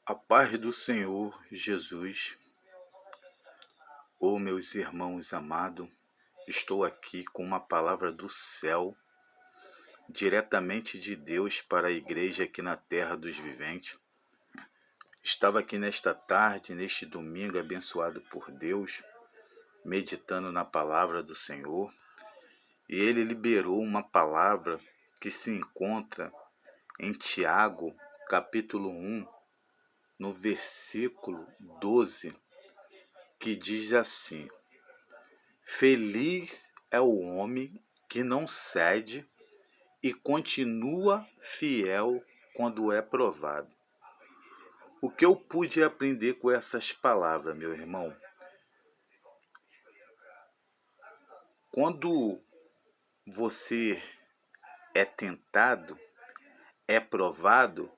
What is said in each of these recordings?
A paz do Senhor Jesus, meus irmãos amados, estou aqui com uma palavra do céu, diretamente de Deus para a igreja aqui na terra dos viventes. Estava aqui nesta tarde, neste domingo abençoado por Deus, meditando na palavra do Senhor, e Ele liberou uma palavra que se encontra em Tiago, capítulo 1, no versículo 12, que diz assim: Feliz é o homem que não cede e continua fiel quando é provado. O que eu pude aprender com essas palavras, meu irmão? Quando você é tentado, é provado,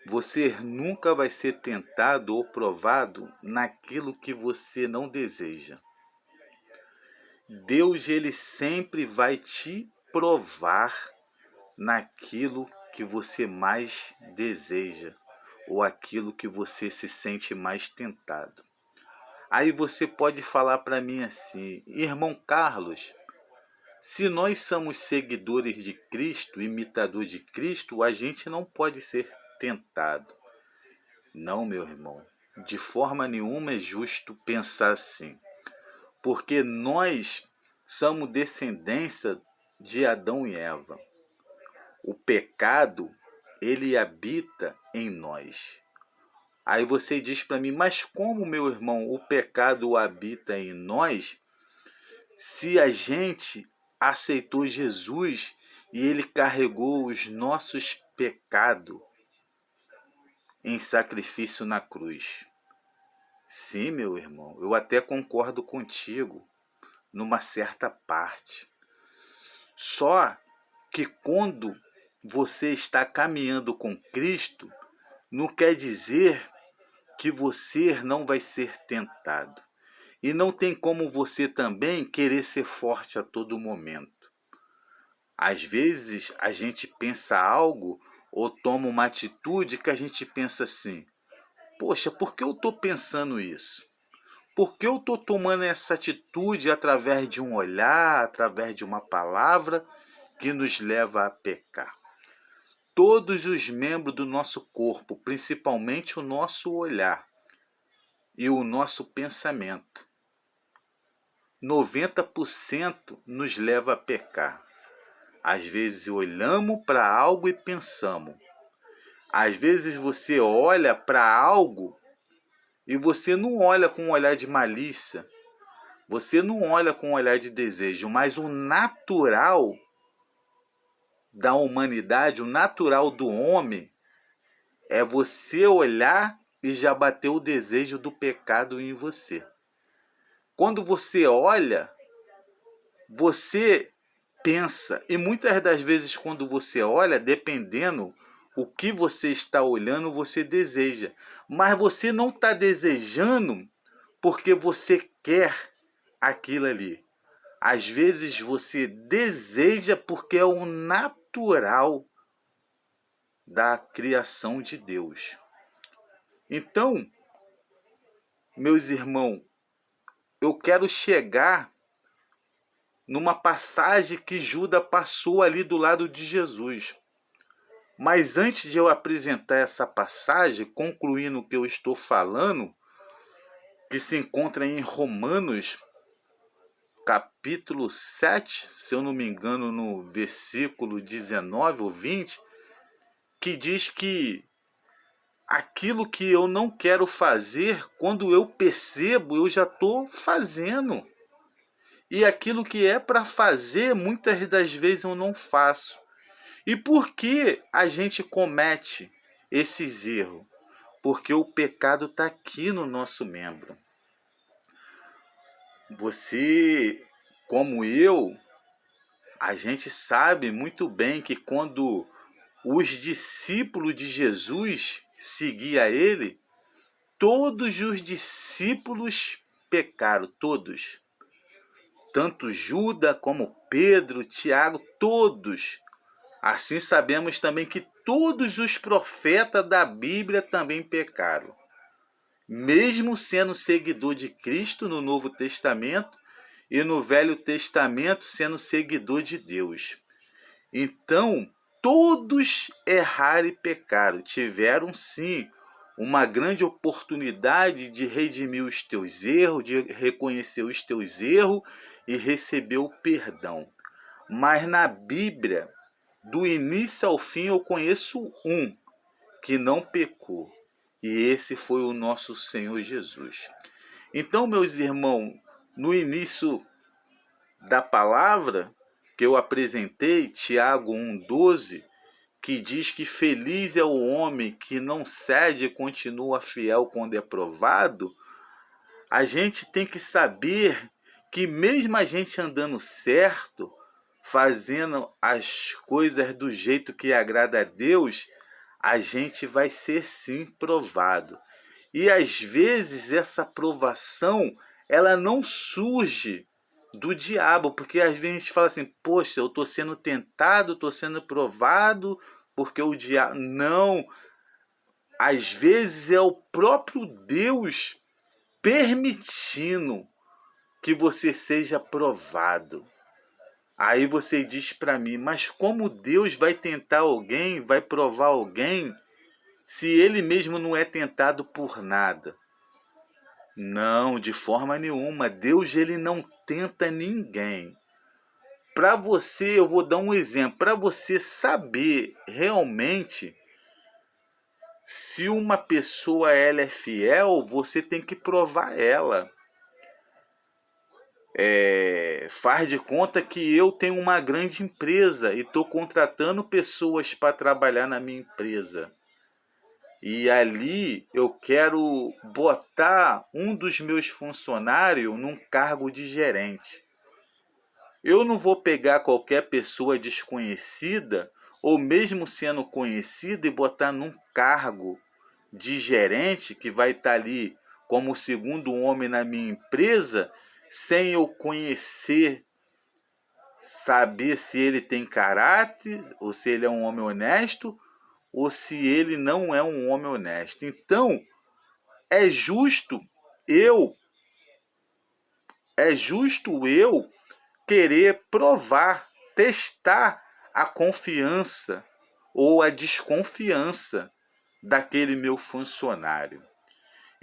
você nunca vai ser tentado ou provado naquilo que você não deseja. Deus, ele sempre vai te provar naquilo que você mais deseja ou aquilo que você se sente mais tentado. Aí você pode falar para mim assim: irmão Carlos, se nós somos seguidores de Cristo, imitador de Cristo, a gente não pode ser tentado. Não, meu irmão, de forma nenhuma é justo pensar assim, porque nós somos descendência de Adão e Eva. O pecado, ele habita em nós. Aí você diz para mim: mas como, meu irmão, o pecado habita em nós, se a gente aceitou Jesus e ele carregou os nossos pecados em sacrifício na cruz? Sim, meu irmão, eu até concordo contigo numa certa parte. Só que quando você está caminhando com Cristo, não quer dizer que você não vai ser tentado. E não tem como você também querer ser forte a todo momento. Às vezes a gente pensa algo ou toma uma atitude que a gente pensa assim: poxa, por que eu estou pensando isso? Por que eu estou tomando essa atitude através de um olhar, através de uma palavra que nos leva a pecar? Todos os membros do nosso corpo, principalmente o nosso olhar e o nosso pensamento, 90% nos leva a pecar. Às vezes olhamos para algo e pensamos. Às vezes você olha para algo e você não olha com um olhar de malícia. Você não olha com um olhar de desejo, mas o natural da humanidade, o natural do homem, é você olhar e já bater o desejo do pecado em você. Quando você olha, você pensa. E muitas das vezes quando você olha, dependendo o que você está olhando, você deseja. Mas você não está desejando porque você quer aquilo ali. Às vezes você deseja porque é o natural da criação de Deus. Então, meus irmãos, eu quero chegar numa passagem que Judas passou ali do lado de Jesus. Mas antes de eu apresentar essa passagem, concluindo o que eu estou falando, que se encontra em Romanos, capítulo 7, se eu não me engano, no versículo 19 ou 20, que diz que aquilo que eu não quero fazer, quando eu percebo, eu já estou fazendo. E aquilo que é para fazer, muitas das vezes eu não faço. E por que a gente comete esses erros? Porque o pecado está aqui no nosso membro. Você, como eu, a gente sabe muito bem que quando os discípulos de Jesus seguiam ele, todos os discípulos pecaram, todos. Tanto Judas como Pedro, Tiago, todos. Assim sabemos também que todos os profetas da Bíblia também pecaram. Mesmo sendo seguidor de Cristo no Novo Testamento e no Velho Testamento sendo seguidor de Deus. Então, todos erraram e pecaram. Tiveram, sim, uma grande oportunidade de redimir os teus erros, de reconhecer os teus erros e receber o perdão. Mas na Bíblia, do início ao fim, eu conheço um que não pecou. E esse foi o nosso Senhor Jesus. Então, meus irmãos, no início da palavra que eu apresentei, Tiago 1,12, que diz que feliz é o homem que não cede e continua fiel quando é provado, a gente tem que saber que mesmo a gente andando certo, fazendo as coisas do jeito que agrada a Deus, a gente vai ser sim provado. E às vezes essa provação, ela não surge do diabo, porque às vezes a gente fala assim, poxa, eu estou sendo tentado, estou sendo provado, porque o diabo... Não, às vezes é o próprio Deus permitindo que você seja provado. Aí você diz para mim, mas como Deus vai tentar alguém, vai provar alguém, se ele mesmo não é tentado por nada? Não, de forma nenhuma. Deus, ele não tenta ninguém. Para você, eu vou dar um exemplo. Para você saber realmente se uma pessoa ela é fiel, você tem que provar ela. Faz de conta que eu tenho uma grande empresa e estou contratando pessoas para trabalhar na minha empresa. E ali eu quero botar um dos meus funcionários num cargo de gerente. Eu não vou pegar qualquer pessoa desconhecida, ou mesmo sendo conhecida, e botar num cargo de gerente que vai estar ali como segundo homem na minha empresa, sem eu conhecer, saber se ele tem caráter, ou se ele é um homem honesto, ou se ele não é um homem honesto. Então, é justo eu querer provar, testar a confiança ou a desconfiança daquele meu funcionário.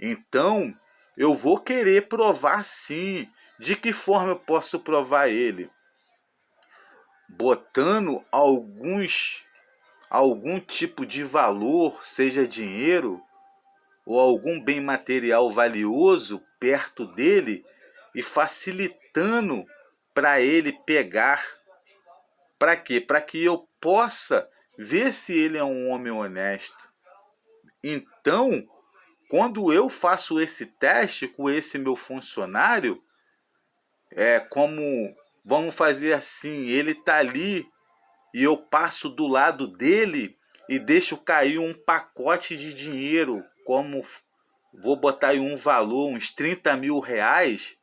Então, eu vou querer provar sim. De que forma eu posso provar ele? Botando algum tipo de valor, seja dinheiro ou algum bem material valioso perto dele e facilitando para ele pegar. Para quê? Para que eu possa ver se ele é um homem honesto. Então, quando eu faço esse teste com esse meu funcionário, vamos fazer assim, ele está ali e eu passo do lado dele e deixo cair um pacote de dinheiro, como vou botar aí um valor, uns 30 mil reais,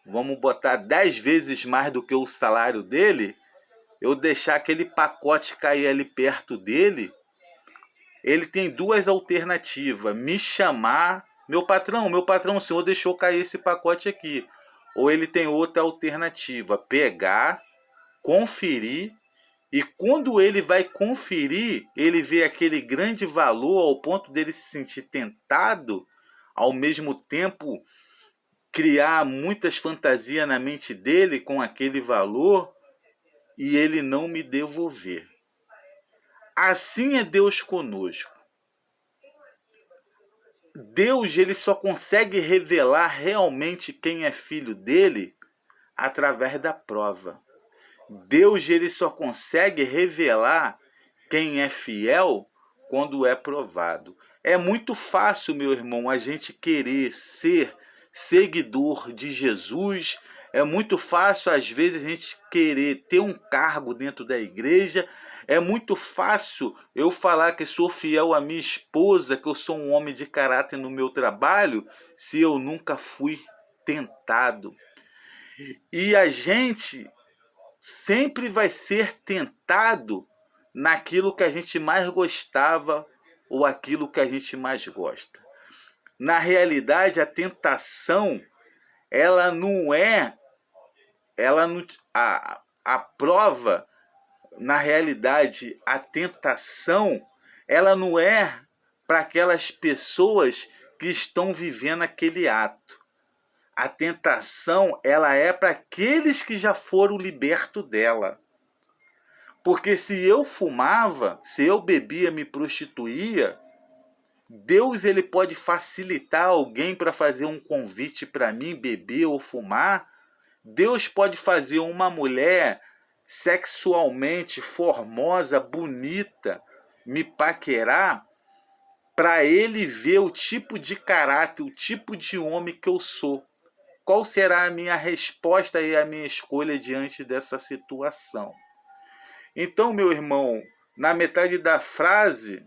vamos botar 10 vezes mais do que o salário dele, eu deixar aquele pacote cair ali perto dele, ele tem duas alternativas: me chamar, meu patrão, o senhor deixou cair esse pacote aqui. Ou ele tem outra alternativa: pegar, conferir, e quando ele vai conferir, ele vê aquele grande valor ao ponto dele se sentir tentado, ao mesmo tempo criar muitas fantasias na mente dele com aquele valor, e ele não me devolver. Assim é Deus conosco. Deus, ele só consegue revelar realmente quem é filho dele através da prova. Deus, ele só consegue revelar quem é fiel quando é provado. É muito fácil, meu irmão, a gente querer ser seguidor de Jesus. É muito fácil, às vezes, a gente querer ter um cargo dentro da igreja. É muito fácil eu falar que sou fiel à minha esposa, que eu sou um homem de caráter no meu trabalho, se eu nunca fui tentado. E a gente sempre vai ser tentado naquilo que a gente mais gostava ou aquilo que a gente mais gosta. Na realidade, a tentação, ela não é, ela não, a prova, na realidade, a tentação, ela não é para aquelas pessoas que estão vivendo aquele ato. A tentação, ela é para aqueles que já foram libertos dela. Porque se eu fumava, se eu bebia, me prostituía, Deus ele pode facilitar alguém para fazer um convite para mim beber ou fumar. Deus pode fazer uma mulher sexualmente formosa, bonita, me paquerar, para ele ver o tipo de caráter, o tipo de homem que eu sou. Qual será a minha resposta e a minha escolha diante dessa situação? Então, meu irmão, na metade da frase,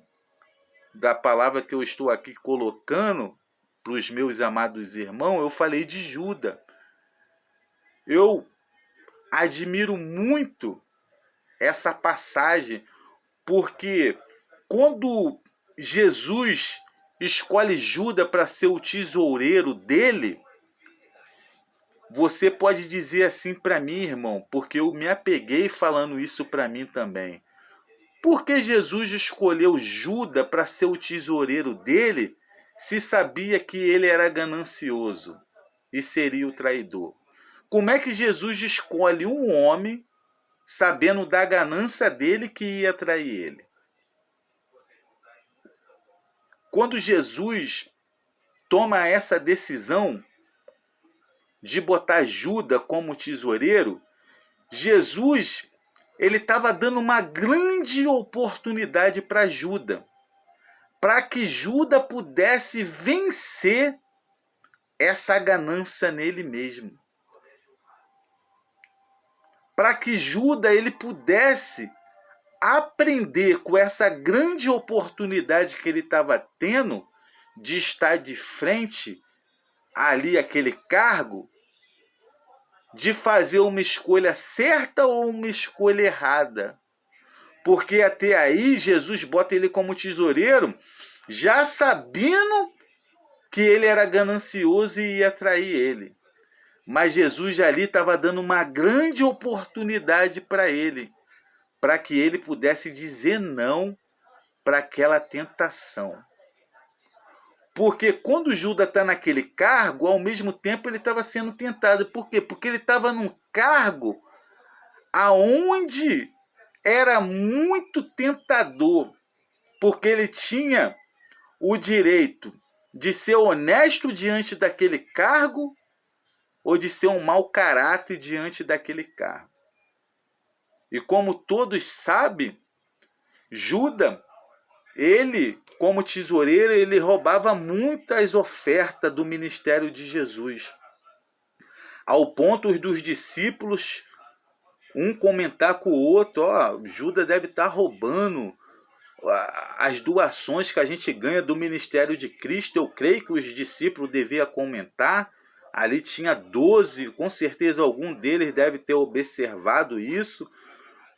da palavra que eu estou aqui colocando para os meus amados irmãos, eu falei de Judas. Eu admiro muito essa passagem, porque quando Jesus escolhe Judas para ser o tesoureiro dele, você pode dizer assim para mim, irmão, porque eu me apeguei falando isso para mim também. Por que Jesus escolheu Judas para ser o tesoureiro dele, se sabia que ele era ganancioso e seria o traidor? Como é que Jesus escolhe um homem sabendo da ganância dele que ia trair ele? Quando Jesus toma essa decisão de botar Judas como tesoureiro, Jesus ele estava dando uma grande oportunidade para Judas, para que Judas pudesse vencer essa ganância nele mesmo. Para que Judas ele pudesse aprender com essa grande oportunidade que ele estava tendo de estar de frente ali aquele cargo, de fazer uma escolha certa ou uma escolha errada. Porque até aí Jesus bota ele como tesoureiro, já sabendo que ele era ganancioso e ia trair ele. Mas Jesus ali estava dando uma grande oportunidade para ele, para que ele pudesse dizer não para aquela tentação. Porque quando Judas está naquele cargo, ao mesmo tempo ele estava sendo tentado. Por quê? Porque ele estava num cargo aonde era muito tentador, porque ele tinha o direito de ser honesto diante daquele cargo ou de ser um mau caráter diante daquele cargo. E como todos sabem, Judas, ele, como tesoureiro, ele roubava muitas ofertas do ministério de Jesus, ao ponto dos discípulos um comentar com o outro: Judas deve estar roubando as doações que a gente ganha do ministério de Cristo. Eu creio que os discípulos deviam comentar. Ali tinha 12, com certeza algum deles deve ter observado isso,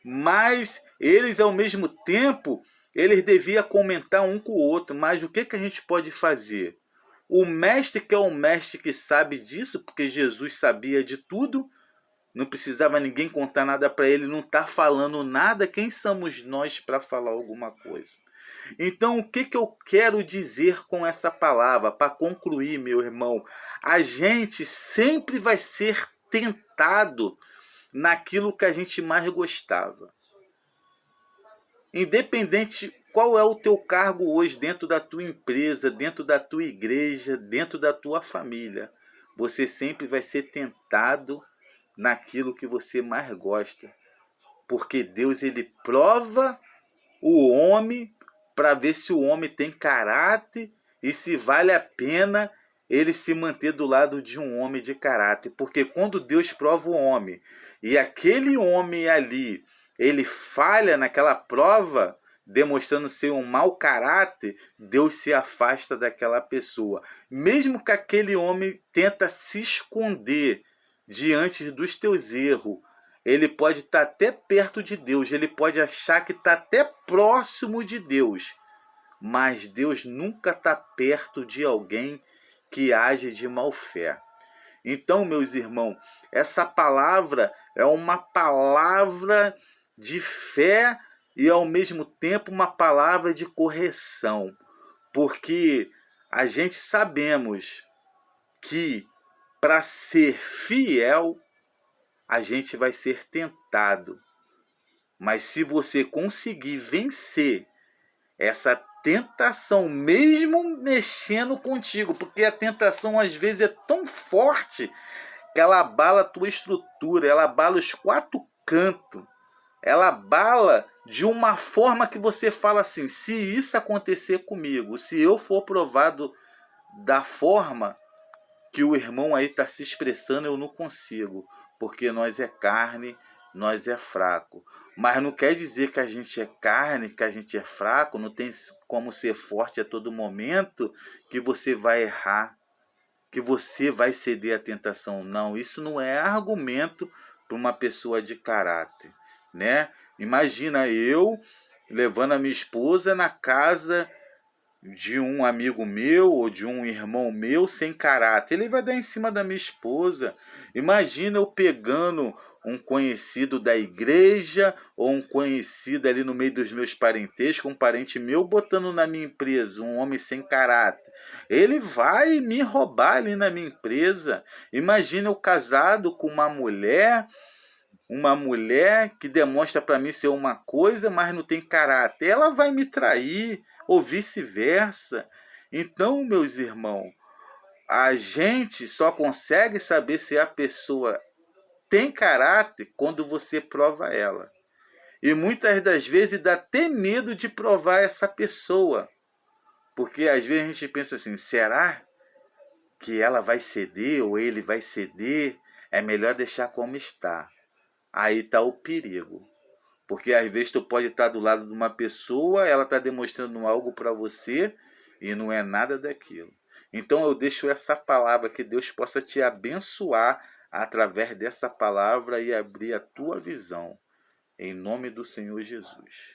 mas eles ao mesmo tempo, eles deviam comentar um com o outro. Mas o que a gente pode fazer? O mestre, que é o mestre que sabe disso, porque Jesus sabia de tudo, não precisava ninguém contar nada para ele, não está falando nada. Quem somos nós para falar alguma coisa? Então, o que eu quero dizer com essa palavra, para concluir, meu irmão? A gente sempre vai ser tentado naquilo que a gente mais gostava. Independente qual é o teu cargo hoje dentro da tua empresa, dentro da tua igreja, dentro da tua família, você sempre vai ser tentado naquilo que você mais gosta. Porque Deus ele prova o homem para ver se o homem tem caráter e se vale a pena ele se manter do lado de um homem de caráter. Porque quando Deus prova o homem e aquele homem ali, ele falha naquela prova, demonstrando ser um mau caráter, Deus se afasta daquela pessoa. Mesmo que aquele homem tenta se esconder diante dos teus erros, ele pode estar até perto de Deus, ele pode achar que está até próximo de Deus, mas Deus nunca está perto de alguém que age de má fé. Então, meus irmãos, essa palavra é uma palavra de fé e, ao mesmo tempo, uma palavra de correção, porque a gente sabemos que para ser fiel, a gente vai ser tentado. Mas se você conseguir vencer essa tentação, mesmo mexendo contigo, porque a tentação às vezes é tão forte que ela abala a tua estrutura, ela abala os quatro cantos, ela abala de uma forma que você fala assim: se isso acontecer comigo, se eu for provado da forma que o irmão aí está se expressando, eu não consigo, porque nós é carne, nós é fraco. Mas não quer dizer que a gente é carne, que a gente é fraco, não tem como ser forte a todo momento, que você vai errar, que você vai ceder à tentação. Não, isso não é argumento para uma pessoa de caráter, né? Imagina eu levando a minha esposa na casa de um amigo meu ou de um irmão meu sem caráter, ele vai dar em cima da minha esposa. Imagina eu pegando um conhecido da igreja ou um conhecido ali no meio dos meus parentescos, um parente meu, botando na minha empresa, um homem sem caráter. Ele vai me roubar ali na minha empresa. Imagina eu casado com uma mulher que demonstra para mim ser uma coisa, mas não tem caráter. Ela vai me trair, ou vice-versa. Então, meus irmãos, a gente só consegue saber se a pessoa tem caráter quando você prova ela. E muitas das vezes dá até medo de provar essa pessoa. Porque às vezes a gente pensa assim: será que ela vai ceder ou ele vai ceder? É melhor deixar como está. Aí está o perigo. Porque às vezes tu pode estar do lado de uma pessoa, ela está demonstrando algo para você e não é nada daquilo. Então eu deixo essa palavra, que Deus possa te abençoar através dessa palavra e abrir a tua visão. Em nome do Senhor Jesus.